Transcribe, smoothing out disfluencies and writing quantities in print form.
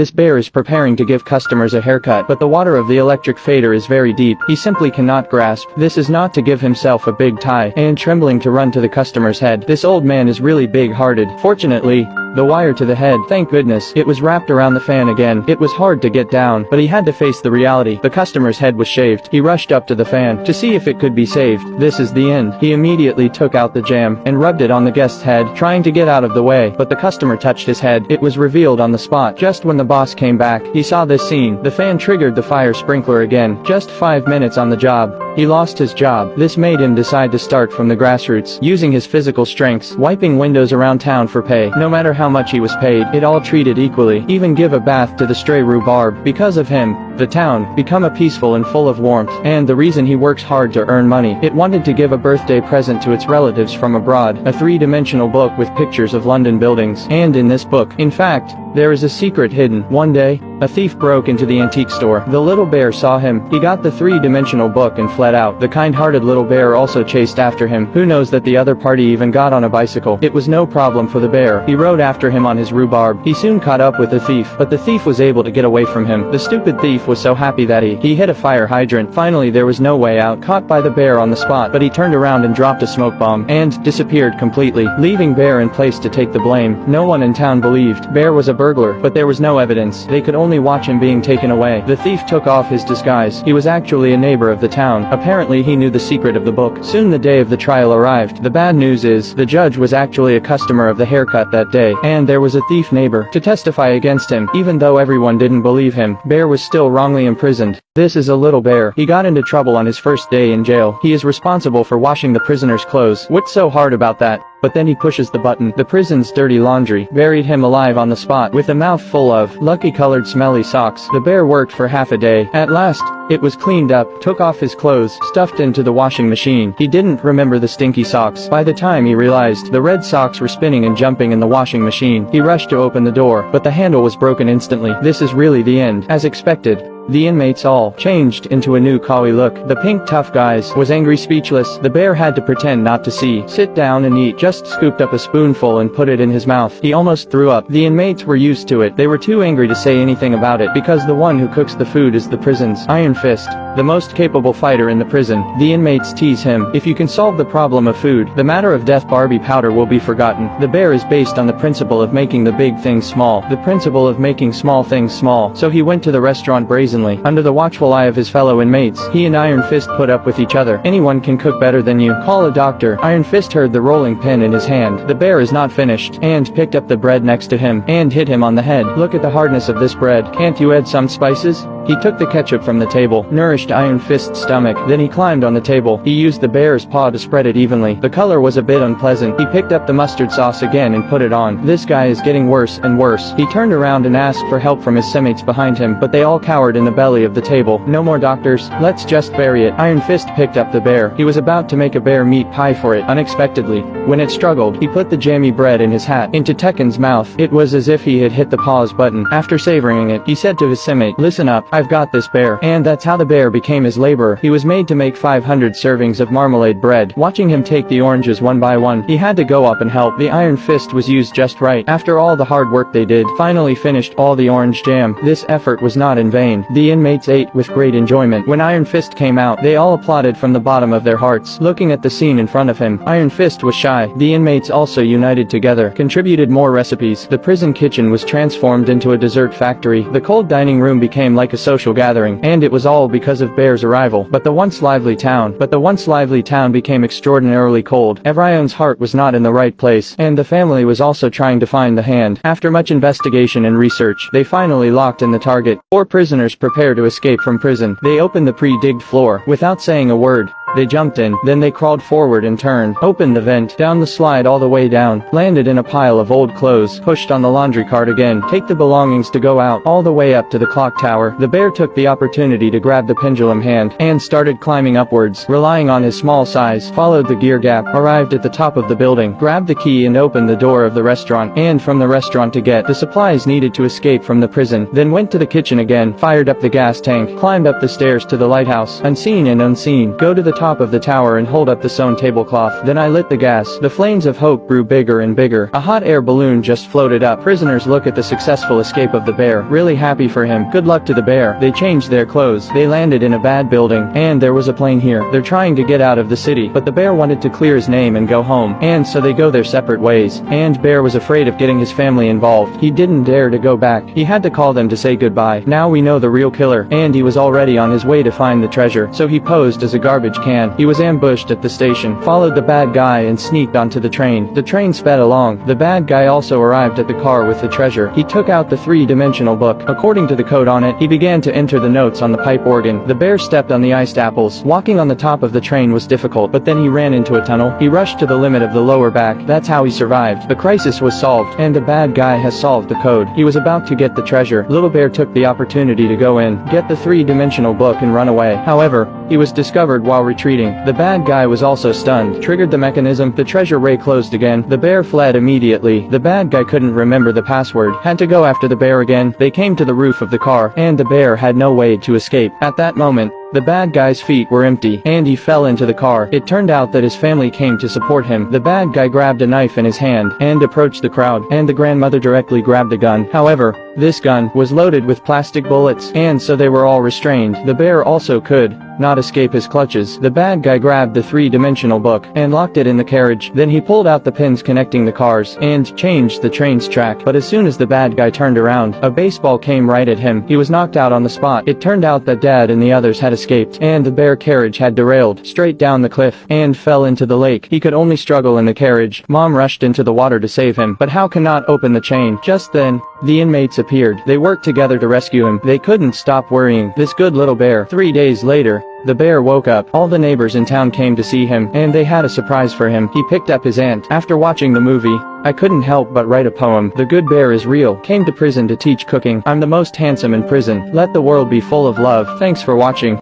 This bear is preparing to give customers a haircut, but the water of the electric fader is very deep. He simply cannot grasp. This is not to give himself a big tie, and trembling to run to the customer's head. This old man is really big-hearted. Fortunately, the wire to the head, thank goodness, it was wrapped around the fan again. It was hard to get down, but he had to face the reality. The customer's head was shaved. He rushed up to the fan to see if it could be saved. This is the end. He immediately took out the jam and rubbed it on the guest's head, trying to get out of the way, but the customer touched his head. It was revealed on the spot. Just when the boss came back, he saw this scene. The fan triggered the fire sprinkler again. Just 5 minutes on the job. He lost his job. This made him decide to start from the grassroots, using his physical strengths, wiping windows around town for pay. No matter how much he was paid, it all treated equally, even give a bath to the stray rhubarb. Because of him, the town become a peaceful and full of warmth, and the reason he works hard to earn money. It wanted to give a birthday present to its relatives from abroad, a 3-dimensional book with pictures of London buildings. And in this book, in fact, there is a secret hidden. One day, a thief broke into the antique store. The little bear saw him. He got the 3-dimensional book and fled out. The kind-hearted little bear also chased after him. Who knows that the other party even got on a bicycle. It was no problem for the bear. He rode after him on his rhubarb. He soon caught up with the thief, but the thief was able to get away from him. The stupid thief was so happy that he hit a fire hydrant. Finally, there was no way out. Caught by the bear on the spot, but he turned around and dropped a smoke bomb and disappeared completely, leaving Bear in place to take the blame. No one in town believed Bear was a burglar, but there was no evidence. They could only watch him being taken away. The thief took off his disguise. He was actually a neighbor of the town. Apparently he knew the secret of the book. Soon the day of the trial arrived. The bad news is, the judge was actually a customer of the haircut that day, and there was a thief neighbor to testify against him. Even though everyone didn't believe him, Bear was still wrongly imprisoned. This is a little bear. He got into trouble on his first day in jail. He is responsible for washing the prisoner's clothes. What's so hard about that? But then he pushes the button. The prison's dirty laundry buried him alive on the spot with a mouth full of lucky-colored smelly socks. The bear worked for half a day. At last, it was cleaned up, took off his clothes, stuffed into the washing machine. He didn't remember the stinky socks. By the time he realized, the red socks were spinning and jumping in the washing machine. He rushed to open the door, but the handle was broken instantly. This is really the end. As expected, the inmates all changed into a new Kawi look. The pink tough guys was angry, speechless. The bear had to pretend not to see. Sit down and eat. Just scooped up a spoonful and put it in his mouth. He almost threw up. The inmates were used to it. They were too angry to say anything about it, because the one who cooks the food is the prison's Iron Fist, the most capable fighter in the prison. The inmates tease him. If you can solve the problem of food, the matter of death Barbie powder will be forgotten. The bear is based on the principle of making the big things small. The principle of making small things small. So he went to the restaurant brazenly. Under the watchful eye of his fellow inmates, he and Iron Fist put up with each other. Anyone can cook better than you. Call a doctor. Iron Fist heard the rolling pin in his hand. The bear is not finished, and picked up the bread next to him, and hit him on the head. Look at the hardness of this bread. Can't you add some spices? He took the ketchup from the table, nourished Iron Fist's stomach, then he climbed on the table. He used the bear's paw to spread it evenly. The color was a bit unpleasant. He picked up the mustard sauce again and put it on. This guy is getting worse and worse. He turned around and asked for help from his cellmates behind him, but they all cowered in the belly of the table. No more doctors. Let's just bury it. Iron Fist picked up the bear. He was about to make a bear meat pie for it. Unexpectedly, when it struggled, he put the jammy bread in his hat, into Tekken's mouth. It was as if he had hit the pause button. After savoring it, he said to his cellmate, "Listen up, I've got this bear." And that's how the bear became his laborer. He was made to make 500 servings of marmalade bread. Watching him take the oranges one by one, he had to go up and help. The Iron Fist was used just right. After all the hard work they did, finally finished all the orange jam. This effort was not in vain. The inmates ate with great enjoyment. When Iron Fist came out, they all applauded from the bottom of their hearts. Looking at the scene in front of him, Iron Fist was shy. The inmates also united together, contributed more recipes. The prison kitchen was transformed into a dessert factory. The cold dining room became like a social gathering, and it was all because of Bear's arrival. But the once lively town became extraordinarily cold. Evrion's heart was not in the right place, and the family was also trying to find the hand. After much investigation and research, they finally locked in the target. 4 prisoners prepare to escape from prison. They opened the pre-digged floor. Without saying a word, they jumped in, then they crawled forward and turned, opened the vent, down the slide all the way down, landed in a pile of old clothes, pushed on the laundry cart again, take the belongings to go out, all the way up to the clock tower. The bear took the opportunity to grab the pendulum hand, and started climbing upwards, relying on his small size, followed the gear gap, arrived at the top of the building, grabbed the key and opened the door of the restaurant, and from the restaurant to get the supplies needed to escape from the prison, then went to the kitchen again, fired up the gas tank, climbed up the stairs to the lighthouse, unseen and unseen, go to the top of the tower and hold up the sewn tablecloth. Then I lit the gas. The flames of hope grew bigger and bigger. A hot air balloon just floated up. Prisoners look at the successful escape of the bear, really happy for him. Good luck to the bear. They changed their clothes. They landed in a bad building, and there was a plane here. They're trying to get out of the city, but the bear wanted to clear his name and go home, and so they go their separate ways. And Bear was afraid of getting his family involved. He didn't dare to go back. He had to call them to say goodbye. Now we know the real killer, and he was already on his way to find the treasure, so he posed as a garbage can. He was ambushed at the station, followed the bad guy and sneaked onto the train. The train sped along. The bad guy also arrived at the car with the treasure. He took out the three-dimensional book. According to the code on it, he began to enter the notes on the pipe organ. The bear stepped on the iced apples. Walking on the top of the train was difficult, but then he ran into a tunnel. He rushed to the limit of the lower back. That's how he survived. The crisis was solved, and the bad guy has solved the code. He was about to get the treasure. Little Bear took the opportunity to go in, get the three-dimensional book and run away. However, he was discovered while retreating. The bad guy was also stunned. Triggered the mechanism. The treasure ray closed again. The bear fled immediately. The bad guy couldn't remember the password. Had to go after the bear again. They came to the roof of the car, and the bear had no way to escape. At that moment, the bad guy's feet were empty, and he fell into the car. It turned out that his family came to support him. The bad guy grabbed a knife in his hand, and approached the crowd, and the grandmother directly grabbed a gun. However, this gun was loaded with plastic bullets, and so they were all restrained. The bear also could not escape his clutches. The bad guy grabbed the three-dimensional book, and locked it in the carriage. Then he pulled out the pins connecting the cars, and changed the train's track. But as soon as the bad guy turned around, a baseball came right at him. He was knocked out on the spot. It turned out that Dad and the others had escaped, and the bear carriage had derailed straight down the cliff, and fell into the lake. He could only struggle in the carriage. Mom rushed into the water to save him, but how cannot open the chain. Just then, the inmates appeared. They worked together to rescue him. They couldn't stop worrying. This good little bear. 3 days later, the bear woke up. All the neighbors in town came to see him, and they had a surprise for him. He picked up his aunt. After watching the movie, I couldn't help but write a poem. The good bear is real. Came to prison to teach cooking. I'm the most handsome in prison. Let the world be full of love. Thanks for watching.